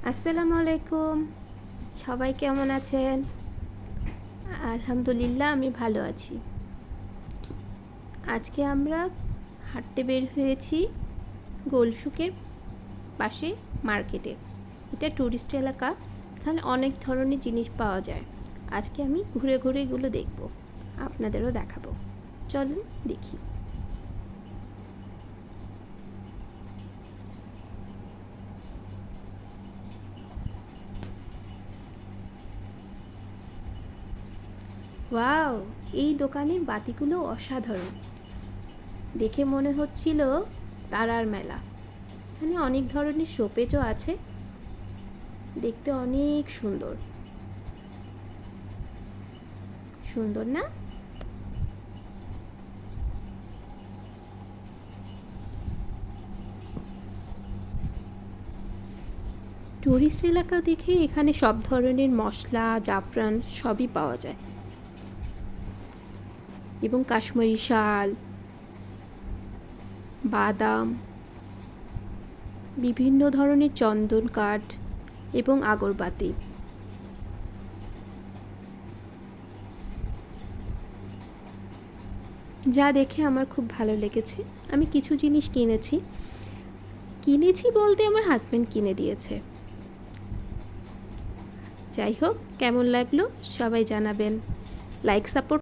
আসসালামু আলাইকুম। সবাই কেমন আছেন? আলহামদুলিল্লাহ আমি ভালো আছি। আজকে আমরা হাঁটতে বের হয়েছি গোলশুকের পাশে মার্কেটে। এটা টুরিস্ট এলাকা, এখানে অনেক ধরনের জিনিস পাওয়া যায়। আজকে আমি ঘুরে ঘুরে এগুলো দেখব, আপনাদেরও দেখাবো। চলুন দেখি। ওয়াও, এই দোকানের বাতিগুলো অসাধারণ। দেখে মনে হচ্ছিল তারার মেলা। এখানে অনেক ধরনের শোপিসও আছে, দেখতে অনেক সুন্দর। সুন্দর না? টুরিস্ট এলাকা দেখে এখানে সব ধরনের মশলা, জাফরান সবই পাওয়া যায়, এবং কাশ্মীরি শাল, বাদাম, বিভিন্ন ধরনের চন্দন কাঠ এবং আগরবাতি। যা দেখে আমার খুব ভালো লেগেছে। আমি কিছু জিনিস কিনেছি বলতে আমার হাজব্যান্ড কিনে দিয়েছে। যাই হোক, কেমন লাগলো সবাই জানাবেন। Like support